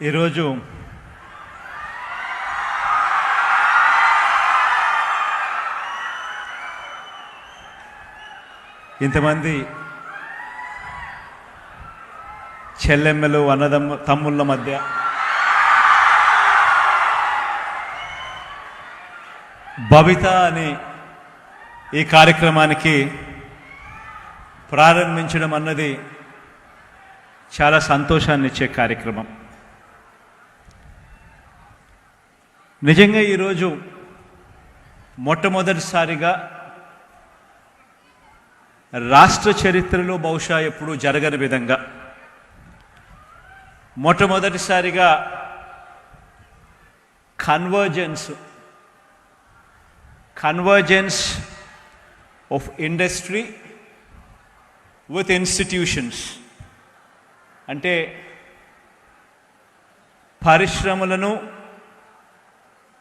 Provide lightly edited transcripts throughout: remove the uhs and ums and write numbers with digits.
ఈరోజు ఇంతమంది చెల్లెమ్మలు తమ్ముళ్ళ మధ్య భవిత అని ఈ కార్యక్రమానికి ప్రారంభించడం అన్నది చాలా సంతోషాన్ని ఇచ్చే కార్యక్రమం. నిజంగా ఈరోజు మొట్టమొదటిసారిగా రాష్ట్ర చరిత్రలో బహుశా ఎప్పుడూ జరగని విధంగా మొట్టమొదటిసారిగా convergence of industry with institutions, అంటే పరిశ్రమలను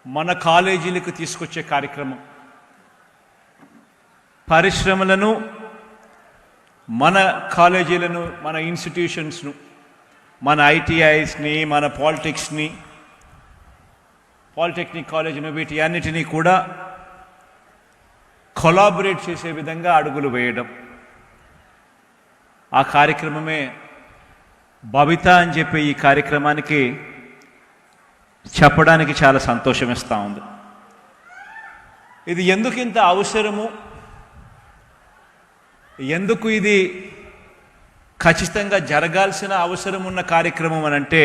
మన కాలేజీలకు తీసుకొచ్చే కార్యక్రమం, పరిశ్రమలను మన కాలేజీలను, మన ఇన్స్టిట్యూషన్స్ను, మన ఐటీఐస్ని, మన పాలిటెక్నిక్ కాలేజీను, వీటి అన్నిటినీ కూడా కొలాబరేట్ చేసే విధంగా అడుగులు వేయడం. ఆ కార్యక్రమమే భవిత అని చెప్పి ఈ కార్యక్రమానికి చెప్పడానికి చాలా సంతోషం ఇస్తూ ఉంది. ఇది ఎందుకు ఇంత అవసరము, ఎందుకు ఇది ఖచ్చితంగా జరగాల్సిన అవసరం ఉన్న కార్యక్రమం అని అంటే,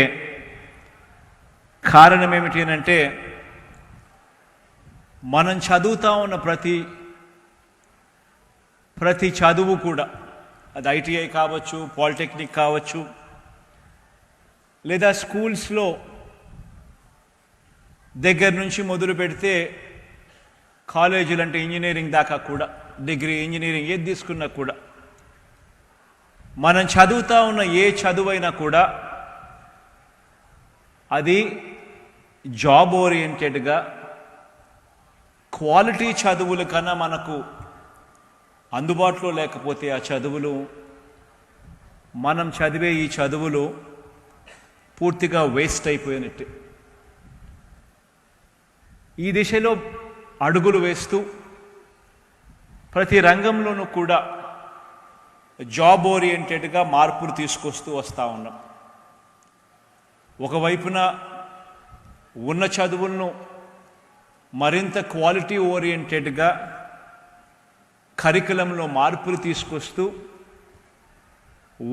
కారణం ఏమిటి అని అంటే, మనం చదువుతూ ఉన్న ప్రతి చదువు కూడా, అది ఐటీఐ కావచ్చు, పాలిటెక్నిక్ కావచ్చు, లేదా స్కూల్స్లో దగ్గర నుంచి మొదలు పెడితే కాలేజీలు అంటే ఇంజనీరింగ్ దాకా కూడా, డిగ్రీ, ఇంజనీరింగ్ ఏది తీసుకున్నా కూడా, మనం చదువుతూ ఉన్న ఏ చదువైనా కూడా అది జాబ్ ఓరియంటెడ్గా క్వాలిటీ చదువుల కన్నా మనకు అందుబాటులో లేకపోతే ఆ చదువులు, మనం చదివే ఈ చదువులు పూర్తిగా వేస్ట్ అయిపోయినట్టే. ఈ దిశలో అడుగులు వేస్తూ ప్రతి రంగంలోనూ కూడా జాబ్ ఓరియంటెడ్గా మార్పులు తీసుకొస్తూ వస్తూ ఉన్నాం. ఒకవైపున ఉన్న చదువులను మరింత క్వాలిటీ ఓరియంటెడ్గా కరికులంలో మార్పులు తీసుకొస్తూ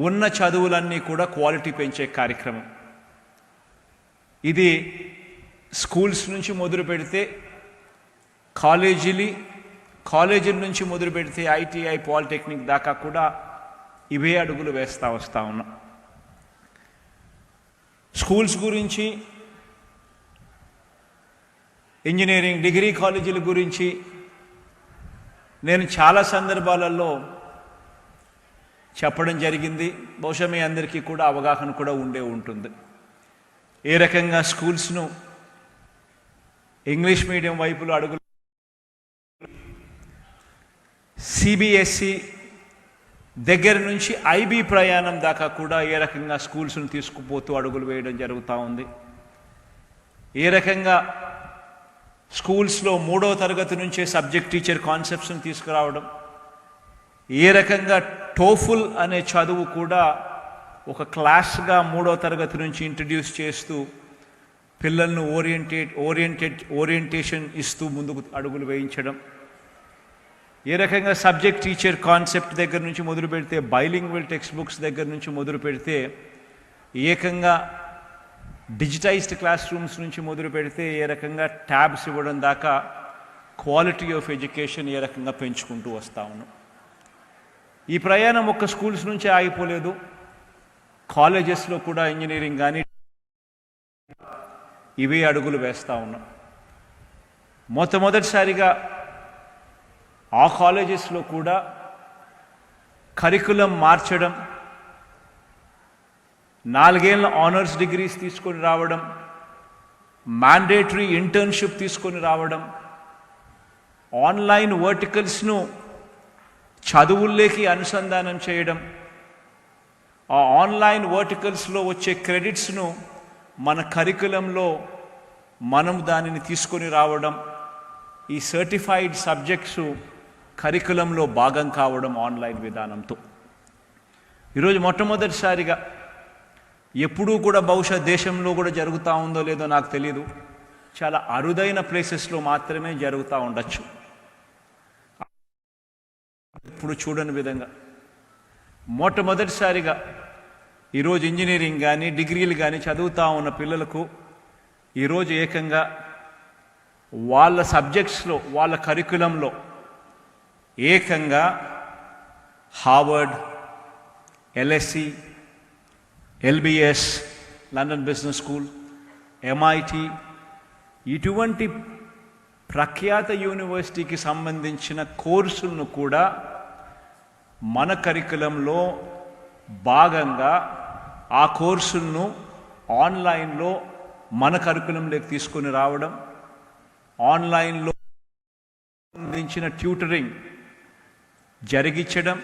ఉన్న చదువులన్నీ కూడా క్వాలిటీ పెంచే కార్యక్రమం. ఇది స్కూల్స్ నుంచి మొదలు పెడితే కాలేజీల నుంచి మొదలు పెడితే ఐటీఐ, పాలిటెక్నిక్ దాకా కూడా ఇవే అడుగులు వస్తూ ఉన్నాం. స్కూల్స్ గురించి, ఇంజనీరింగ్, డిగ్రీ కాలేజీల గురించి నేను చాలా సందర్భాలలో చెప్పడం జరిగింది. బహుశా మీ అందరికీ కూడా అవగాహన కూడా ఉంటుంది. ఏ రకంగా స్కూల్స్ను ఇంగ్లీష్ మీడియం వైపులో అడుగులు, సిబిఎస్ఈ దగ్గర నుంచి ఐబీ ప్రయాణం దాకా కూడా ఏ రకంగా స్కూల్స్ను తీసుకుపోతూ అడుగులు వేయడం జరుగుతూ ఉంది. ఏ రకంగా స్కూల్స్లో 3వ తరగతి నుంచే సబ్జెక్ట్ టీచర్ కాన్సెప్ట్స్ని తీసుకురావడం, ఏ రకంగా టోఫుల్ అనే చదువు కూడా ఒక క్లాస్గా 3వ తరగతి నుంచి ఇంట్రడ్యూస్ చేస్తూ పిల్లలను ఓరియంటేషన్ ఇస్తూ ముందుకు అడుగులు వేయించడం, ఏ రకంగా సబ్జెక్ట్ టీచర్ కాన్సెప్ట్ దగ్గర నుంచి మొదలు పెడితే, బైలింగ్వల్ టెక్స్ట్ బుక్స్ దగ్గర నుంచి మొదలు పెడితే, ఏకంగా డిజిటైజ్డ్ క్లాస్ రూమ్స్ నుంచి మొదలు పెడితే, ఏ రకంగా ట్యాబ్స్ ఇవ్వడం దాకా క్వాలిటీ ఆఫ్ ఎడ్యుకేషన్ ఏ రకంగా పెంచుకుంటూ వస్తూ ఉన్నాం. ఈ ప్రయాణం ఒక్క స్కూల్స్ నుంచే ఆగిపోలేదు. కాలేజెస్లో కూడా ఇంజనీరింగ్ కానీ ఇవే అడుగులు వేస్తూ ఉన్నాం. మొట్టమొదటిసారిగా ఆ కాలేజెస్లో కూడా కరికులం మార్చడం, 4 ఏళ్ళ ఆనర్స్ డిగ్రీస్ తీసుకొని రావడం, మ్యాండేటరీ ఇంటర్న్షిప్ తీసుకొని రావడం, ఆన్లైన్ వర్టికల్స్ను చదువుల్లోకి అనుసంధానం చేయడం, ఆ ఆన్లైన్ వర్టికల్స్లో వచ్చే క్రెడిట్స్ను మన కరికులంలో మనం దానిని తీసుకొని రావడం, ఈ సర్టిఫైడ్ సబ్జెక్ట్స్ కరికులంలో భాగం కావడం ఆన్లైన్ విధానంతో. ఈరోజు మొట్టమొదటిసారిగా, ఎప్పుడూ కూడా బహుశా దేశంలో కూడా జరుగుతూ ఉందో లేదో నాకు తెలియదు, చాలా అరుదైన ప్లేసెస్లో మాత్రమే జరుగుతూ ఉండొచ్చు, ఇప్పుడు చూడని విధంగా మొట్టమొదటిసారిగా ఈరోజు ఇంజనీరింగ్ కానీ డిగ్రీలు కానీ చదువుతూ ఉన్న పిల్లలకు ఈరోజు ఏకంగా వాళ్ళ సబ్జెక్ట్స్లో, వాళ్ళ కరికులంలో ఏకంగా Harvard, LSE, LBS, London business school, MIT ఇటువంటి ప్రఖ్యాత యూనివర్సిటీకి సంబంధించిన కోర్సులను కూడా మన కరికులంలో భాగంగా ఆ కోర్సులను ఆన్లైన్లో మన కరికులంలోకి తీసుకొని రావడం, ఆన్లైన్లో సంబంధించిన ట్యూటరింగ్ జరిగించడం,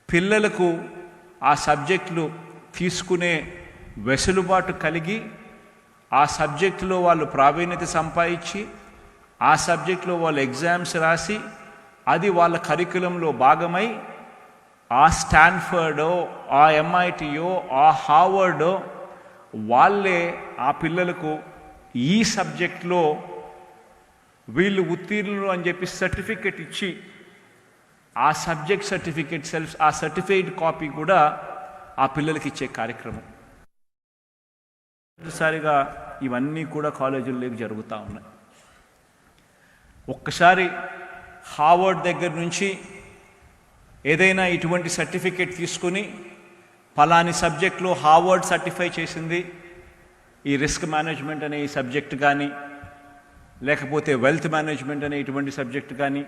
పిల్లలకు ఆ సబ్జెక్టులు తీసుకునే వెసులుబాటు కలిగి ఆ సబ్జెక్టులో వాళ్ళు ప్రావీణ్యత సంపాదించి ఆ సబ్జెక్టులో వాళ్ళు ఎగ్జామ్స్ రాసి అది వాళ్ళ కరికులంలో భాగమై ఆ స్టాన్ఫర్డో, ఆ MITయో, ఆ హార్వర్డో వాళ్ళే ఆ పిల్లలకు ఈ సబ్జెక్ట్లో వీళ్ళు ఉత్తీర్ణులు అని చెప్పి సర్టిఫికెట్ ఇచ్చి ఆ సబ్జెక్ట్ సర్టిఫికెట్ ఆ సర్టిఫైడ్ కాపీ కూడా ఆ పిల్లలకి ఇచ్చే కార్యక్రమం. మొదటిసారిగా ఇవన్నీ కూడా కాలేజీల్లోకి జరుగుతూ ఉన్నాయి. ఒక్కసారి హార్వర్డ్ దగ్గర నుంచి ఏదైనా ఇటువంటి సర్టిఫికెట్ తీసుకుని ఫలాని సబ్జెక్ట్లో హార్వర్డ్ సర్టిఫై చేసింది ఈ రిస్క్ మేనేజ్మెంట్ అనే ఈ సబ్జెక్ట్ కానీ, లేకపోతే వెల్త్ మేనేజ్మెంట్ అనే ఇటువంటి సబ్జెక్ట్ కానీ,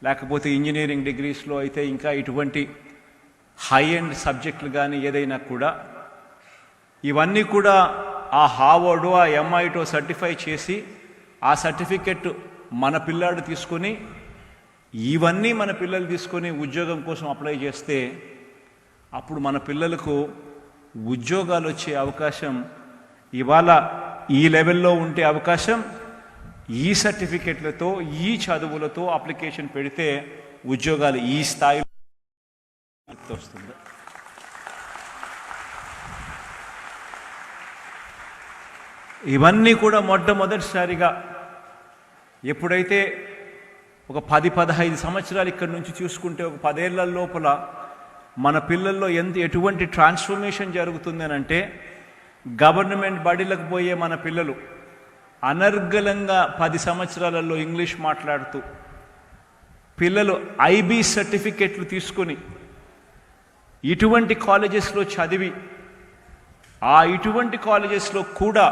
లేకపోతే ఇంజనీరింగ్ డిగ్రీస్లో అయితే ఇంకా ఇటువంటి హై ఎండ్ సబ్జెక్టులు కానీ ఏదైనా కూడా, ఇవన్నీ కూడా ఆ హార్వర్డ్, ఆ MIT సర్టిఫై చేసి ఆ సర్టిఫికెట్ మన పిల్లాడు తీసుకొని, ఇవన్నీ మన పిల్లలు తీసుకొని ఉద్యోగం కోసం అప్లై చేస్తే అప్పుడు మన పిల్లలకు ఉద్యోగాలు వచ్చే అవకాశం, ఇవాళ ఈ లెవెల్లో ఉంటే అవకాశం ఈ సర్టిఫికెట్లతో, ఈ చదువులతో అప్లికేషన్ పెడితే ఉద్యోగాలు ఈ స్థాయిలో వస్తుంది. ఇవన్నీ కూడా మొట్టమొదటిసారిగా ఎప్పుడైతే ఒక 10-15 సంవత్సరాలు ఇక్కడి నుంచి చూసుకుంటే ఒక 10 ఏళ్ల లోపల మన పిల్లల్లో ఎటువంటి ట్రాన్స్ఫర్మేషన్ జరుగుతుంది అని అంటే, గవర్నమెంట్ బడిలకు పోయే మన పిల్లలు అనర్గళంగా 10 సంవత్సరాలలో ఇంగ్లీష్ మాట్లాడుతూ పిల్లలు IB సర్టిఫికెట్లు తీసుకొని ఇటువంటి కాలేజెస్లో చదివి ఆ ఇటువంటి కాలేజెస్లో కూడా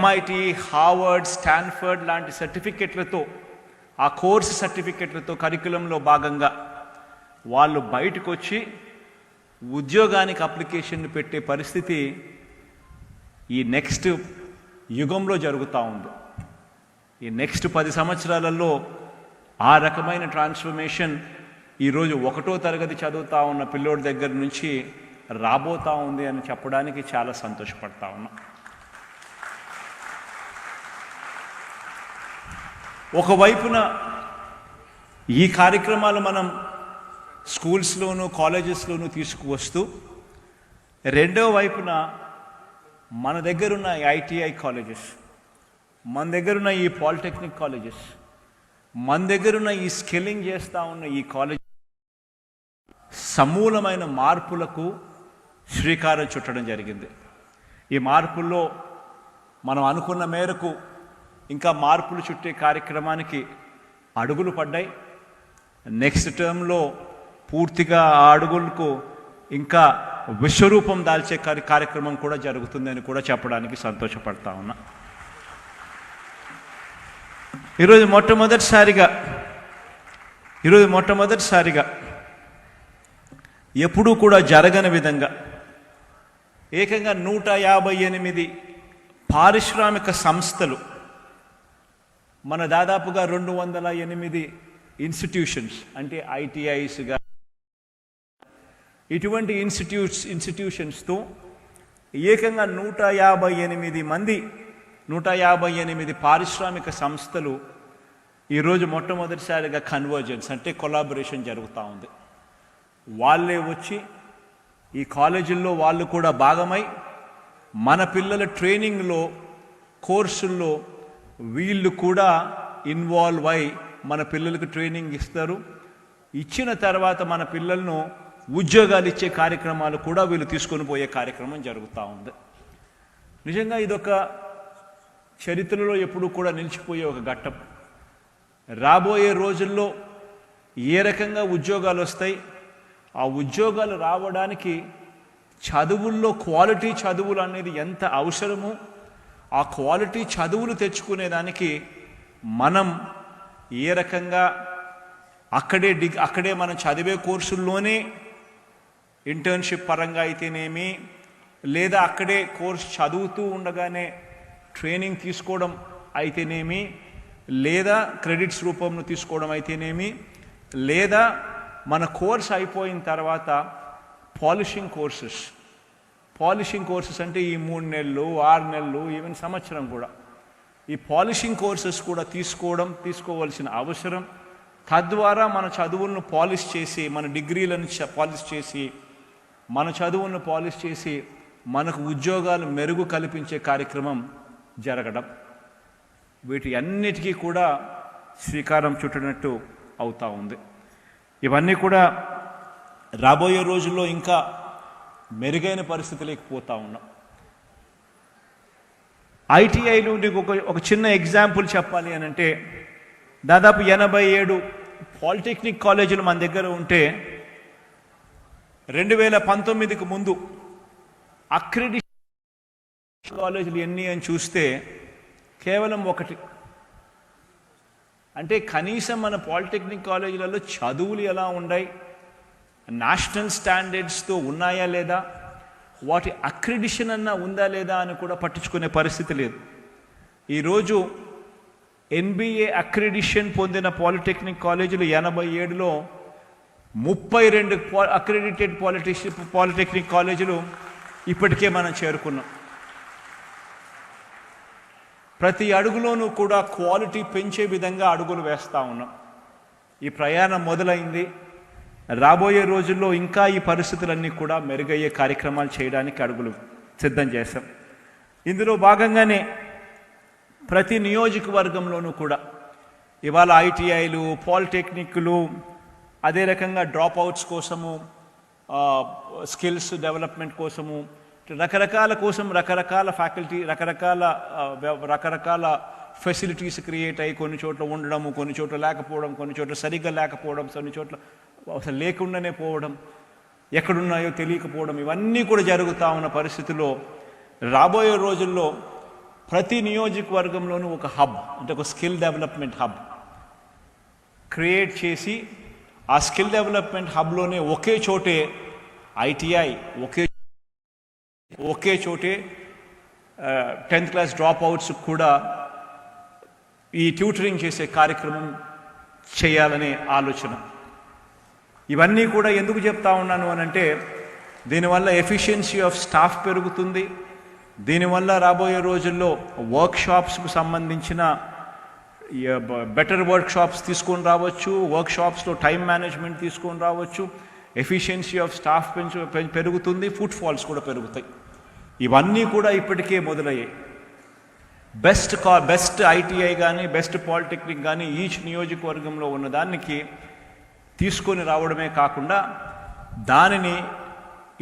MIT, హార్వర్డ్, స్టాన్ఫర్డ్ లాంటి సర్టిఫికెట్లతో, ఆ కోర్సు సర్టిఫికెట్లతో కరికులంలో భాగంగా వాళ్ళు బయటకు వచ్చి ఉద్యోగానికి అప్లికేషన్ పెట్టే పరిస్థితి ఈ నెక్స్ట్ యుగంలో జరుగుతూ ఉంది. ఈ నెక్స్ట్ 10 సంవత్సరాలలో ఆ రకమైన ట్రాన్స్ఫర్మేషన్ ఈరోజు 1వ తరగతి చదువుతూ ఉన్న పిల్లోడి దగ్గర నుంచి రాబోతూ ఉంది అని చెప్పడానికి చాలా సంతోషపడతా ఉన్నా. ఒకవైపున ఈ కార్యక్రమాలు మనం స్కూల్స్లోనూ కాలేజెస్లోనూ తీసుకువస్తూ, రెండో వైపున మన దగ్గరున్న ITI కాలేజెస్, మన దగ్గరున్న ఈ పాలిటెక్నిక్ కాలేజెస్, మన దగ్గరున్న ఈ స్కిల్లింగ్ చేస్తూ ఉన్న ఈ కాలేజ్ సమూలమైన మార్పులకు శ్రీకారం చుట్టడం జరిగింది. ఈ మార్పుల్లో మనం అనుకున్న మేరకు ఇంకా మార్పులు చుట్టే కార్యక్రమానికి అడుగులు పడ్డాయి. నెక్స్ట్ టర్మ్లో పూర్తిగా ఆ అడుగులకు ఇంకా విశ్వరూపం దాల్చే కార్యక్రమం కూడా జరుగుతుందని కూడా చెప్పడానికి సంతోషపడతా ఉన్నా. ఈరోజు మొట్టమొదటిసారిగా ఎప్పుడూ కూడా జరగని విధంగా ఏకంగా 158 పారిశ్రామిక సంస్థలు, మన దాదాపుగా 208 ఇన్స్టిట్యూషన్స్, అంటే ITIస్గా ఇటువంటి ఇన్స్టిట్యూషన్స్తో ఏకంగా 158 పారిశ్రామిక సంస్థలు ఈరోజు మొట్టమొదటిసారిగా కన్వర్జెన్స్ అంటే కొలాబరేషన్ జరుగుతూ ఉంది. వాళ్ళే వచ్చి ఈ కాలేజీల్లో వాళ్ళు కూడా భాగమై మన పిల్లల ట్రైనింగ్లో కోర్సుల్లో వీళ్ళు కూడా ఇన్వాల్వ్ అయి మన పిల్లలకు ట్రైనింగ్ ఇస్తారు. ఇచ్చిన తర్వాత మన పిల్లలను ఉద్యోగాలు ఇచ్చే కార్యక్రమాలు కూడా వీళ్ళు తీసుకొని పోయే కార్యక్రమం జరుగుతూ ఉంది. నిజంగా ఇదొక చరిత్రలో ఎప్పుడు కూడా నిలిచిపోయే ఒక ఘట్టం. రాబోయే రోజుల్లో ఏ రకంగా ఉద్యోగాలు వస్తాయి, ఆ ఉద్యోగాలు రావడానికి చదువుల్లో క్వాలిటీ చదువులు అనేది ఎంత అవసరమో, ఆ క్వాలిటీ చదువులు తెచ్చుకునేదానికి మనం ఏ రకంగా అక్కడే మనం చదివే కోర్సుల్లోనే ఇంటర్న్షిప్ పరంగా అయితేనేమి, లేదా అక్కడే కోర్సు చదువుతూ ఉండగానే ట్రైనింగ్ తీసుకోవడం అయితేనేమి, లేదా క్రెడిట్స్ రూపంలో తీసుకోవడం అయితేనేమి, లేదా మన కోర్స్ అయిపోయిన తర్వాత పాలిషింగ్ కోర్సెస్ అంటే ఈ 3 నెలలు 6 నెలలు ఈవెన్ సంవత్సరం కూడా ఈ పాలిషింగ్ కోర్సెస్ కూడా తీసుకోవాల్సిన అవసరం. తద్వారా మన చదువులను పాలిష్ చేసి, మన డిగ్రీలను పాలిష్ చేసి, మన చదువులను పాలిష్ చేసి మనకు ఉద్యోగాలు మెరుగు కల్పించే కార్యక్రమం జరగడం, వీటి అన్నిటికీ కూడా శ్రీకారం చుట్టినట్టు అవుతూ ఉంది. ఇవన్నీ కూడా రాబోయే రోజుల్లో ఇంకా మెరుగైన పరిస్థితులకు పోతూ ఉన్నాం. ఐటీఐలో ఒక చిన్న ఎగ్జాంపుల్ చెప్పాలి అని అంటే, దాదాపు 87 పాలిటెక్నిక్ కాలేజీలు మన దగ్గర ఉంటే 2019కు ముందు అక్రిడిటేషన్ కాలేజీలు ఎన్ని అని చూస్తే కేవలం 1. అంటే కనీసం మన పాలిటెక్నిక్ కాలేజీలలో చదువులు ఎలా ఉన్నాయి, నేషనల్ స్టాండర్డ్స్తో ఉన్నాయా లేదా, వాటి అక్రిడిషన్ అన్నా ఉందా లేదా అని కూడా పట్టించుకునే పరిస్థితి లేదు. ఈరోజు NBA అక్రిడిషన్ పొందిన పాలిటెక్నిక్ కాలేజీలు 87లో 32 అక్రిడిటెడ్ పాలిటెక్నిక్ కాలేజీలు ఇప్పటికే మనం చేరుకున్నాం. ప్రతి అడుగులోనూ కూడా క్వాలిటీ పెంచే విధంగా అడుగులు వేస్తూ ఉన్నాం. ఈ ప్రయాణం మొదలైంది. రాబోయే రోజుల్లో ఇంకా ఈ పరిస్థితులన్నీ కూడా మెరుగయ్యే కార్యక్రమాలు చేయడానికి అడుగులు సిద్ధం చేస్తాం. ఇందులో భాగంగానే ప్రతి నియోజకవర్గంలోనూ కూడా ఇవాళ ఐటీఐలు, పాలిటెక్నిక్లు, అదే రకంగా డ్రాప్ అవుట్స్ కోసము, స్కిల్స్ డెవలప్మెంట్ కోసము, రకరకాల ఫ్యాకల్టీ, రకరకాల ఫెసిలిటీస్ క్రియేట్ అయ్యి కొన్ని చోట్ల ఉండడము, కొన్ని చోట్ల లేకపోవడం, కొన్ని చోట్ల సరిగ్గా లేకపోవడం, కొన్ని చోట్ల అసలు లేకుండానే పోవడం, ఎక్కడున్నాయో తెలియకపోవడం, ఇవన్నీ కూడా జరుగుతూ ఉన్న పరిస్థితిలో రాబోయే రోజుల్లో ప్రతి నియోజకవర్గంలోనూ ఒక హబ్, అంటే ఒక స్కిల్ డెవలప్మెంట్ హబ్ క్రియేట్ చేసి, ఆ స్కిల్ డెవలప్మెంట్ హబ్లోనే ఒకే చోటే ఐటీఐ, ఒకే చోటే 10th క్లాస్ డ్రాప్ అవుట్స్ కూడా ఈ ట్యూటరింగ్ చేసే కార్యక్రమం చేయాలనే ఆలోచన. ఇవన్నీ కూడా ఎందుకు చెప్తా ఉన్నాను అనంటే, దీనివల్ల ఎఫిషియన్సీ ఆఫ్ స్టాఫ్ పెరుగుతుంది. దీనివల్ల రాబోయే రోజుల్లో వర్క్షాప్స్కు సంబంధించిన బెటర్ వర్క్షాప్స్ తీసుకొని రావచ్చు, వర్క్షాప్స్లో టైం మేనేజ్మెంట్ తీసుకొని రావచ్చు, ఎఫిషియన్సీ ఆఫ్ స్టాఫ్ పెరుగుతుంది, ఫుట్ ఫాల్స్ కూడా పెరుగుతాయి. ఇవన్నీ కూడా ఇప్పటికే మొదలయ్యాయి. బెస్ట్ ఐటీఐ కానీ, బెస్ట్ పాలిటెక్నిక్ కానీ ఈచ్ నియోజకవర్గంలో ఉన్నదానికి తీసుకొని రావడమే కాకుండా దానిని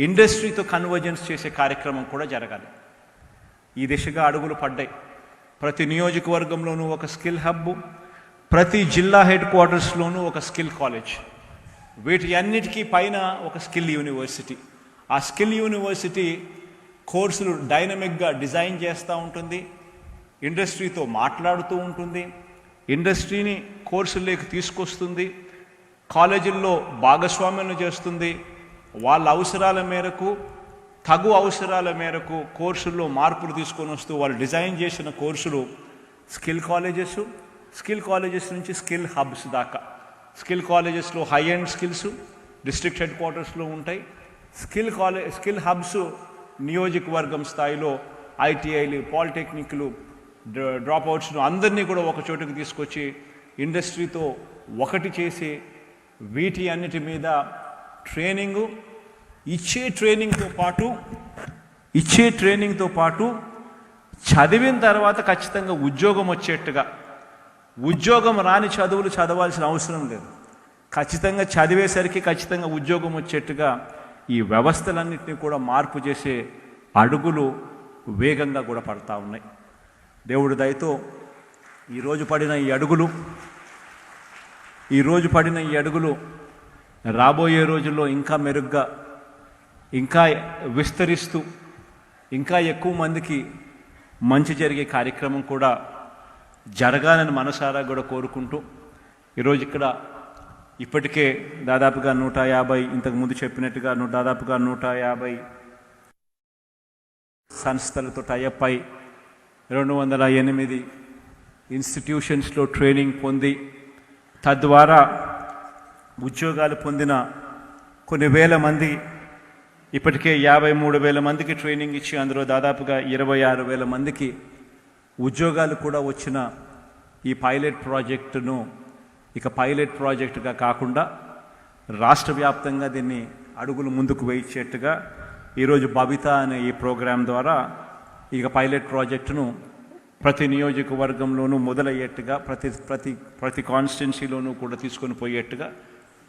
ఇండస్ట్రీతో కన్వర్జెన్స్ చేసే కార్యక్రమం కూడా జరగాలి. ఈ దిశగా అడుగులు పడ్డాయి. ప్రతి నియోజకవర్గంలోనూ ఒక స్కిల్ హబ్, ప్రతి జిల్లా హెడ్ క్వార్టర్స్లోనూ ఒక స్కిల్ కాలేజ్, వీటి అన్నిటికీ పైన ఒక స్కిల్ యూనివర్సిటీ. ఆ స్కిల్ యూనివర్సిటీ కోర్సులు డైనమిక్గా డిజైన్ చేస్తూ ఉంటుంది, ఇండస్ట్రీతో మాట్లాడుతూ ఉంటుంది, ఇండస్ట్రీని కోర్సుల్లోకి తీసుకొస్తుంది, కాలేజీల్లో భాగస్వామ్యం చేస్తుంది. వాళ్ళ అవసరాల మేరకు, తగు అవసరాల మేరకు కోర్సుల్లో మార్పులు తీసుకొని వస్తూ వాళ్ళు డిజైన్ చేసిన కోర్సులు స్కిల్ కాలేజెస్ నుంచి స్కిల్ హబ్స్ దాకా. స్కిల్ కాలేజెస్లో high end skills district head క్వార్టర్స్లో ఉంటాయి. స్కిల్ హబ్స్ నియోజకవర్గం స్థాయిలో ఐటీఐలు, పాలిటెక్నిక్లు, డ్రాప్అవుట్స్ను అందరినీ కూడా ఒక చోటుకు తీసుకొచ్చి ఇండస్ట్రీతో ఒకటి చేసి వీటి అన్నిటి మీద ట్రైనింగు ఇచ్చే ట్రైనింగ్తో పాటు చదివిన తర్వాత ఖచ్చితంగా ఉద్యోగం వచ్చేట్టుగా, ఉద్యోగం రాని చదువులు చదవాల్సిన అవసరం లేదు, ఖచ్చితంగా చదివేసరికి ఖచ్చితంగా ఉద్యోగం వచ్చేట్టుగా ఈ వ్యవస్థలన్నింటినీ కూడా మార్పు చేసే అడుగులు వేగంగా కూడా పడతా ఉన్నాయి. దేవుడి దయతో ఈరోజు పడిన ఈ అడుగులు రాబోయే రోజుల్లో ఇంకా మెరుగ్గా, ఇంకా విస్తరిస్తూ, ఇంకా ఎక్కువ మందికి మంచి జరిగే కార్యక్రమం కూడా జరగాలని మనసారా కూడా కోరుకుంటూ, ఈరోజు ఇక్కడ ఇప్పటికే దాదాపుగా 150, ఇంతకుముందు చెప్పినట్టుగా దాదాపుగా 150 సంస్థలతో టైఅప్ అయి 208 ఇన్స్టిట్యూషన్స్లో ట్రైనింగ్ పొంది తద్వారా ఉద్యోగాలు పొందిన కొన్ని వేల మంది, ఇప్పటికే 53,000 మందికి ట్రైనింగ్ ఇచ్చి అందులో దాదాపుగా 26,000 మందికి ఉద్యోగాలు కూడా వచ్చిన ఈ పైలట్ ప్రాజెక్టును ఇక పైలట్ ప్రాజెక్టుగా కాకుండా రాష్ట్ర వ్యాప్తంగా దీన్ని అడుగులు ముందుకు వేయించేట్టుగా ఈరోజు భవిత అనే ఈ ప్రోగ్రాం ద్వారా ఇక పైలట్ ప్రాజెక్టును ప్రతి నియోజకవర్గంలోనూ మొదలయ్యేట్టుగా, ప్రతి కాన్స్టిట్యున్సీలోనూ కూడా తీసుకొని పోయేట్టుగా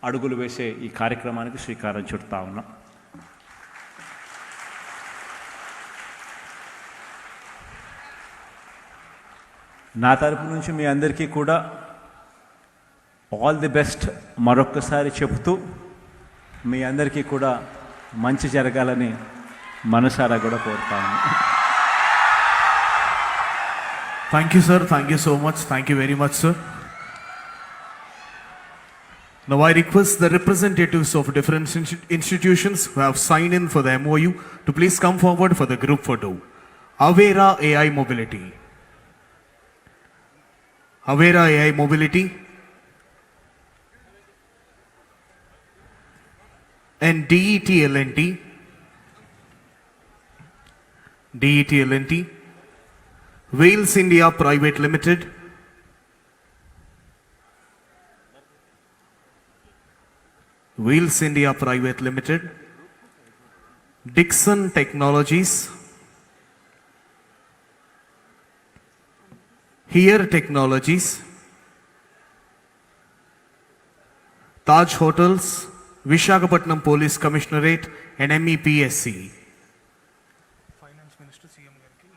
అడుగులు వేసే ఈ కార్యక్రమానికి శ్రీకారం చుడతా ఉన్నాం. నా తరపు నుంచి మీ అందరికీ కూడా ఆల్ ది బెస్ట్ మరొక్కసారి చెబుతూ, మీ అందరికీ కూడా మంచి జరగాలని మనసారా కూడా కోరుతాను. Thank you, sir. Thank you so much. Thank you very much, sir. Now I request the representatives of different institutions who have signed in for the MOU to please come forward for the group photo. Avera AI Mobility. Avera AI Mobility and DET L&T, Wales India Private Limited, Wales India Private Limited, Dixon Technologies, Here Technologies, Taj Hotels, Visakhapatnam Police Commissionerate and MEPSC. Finance Minister CM Gariki.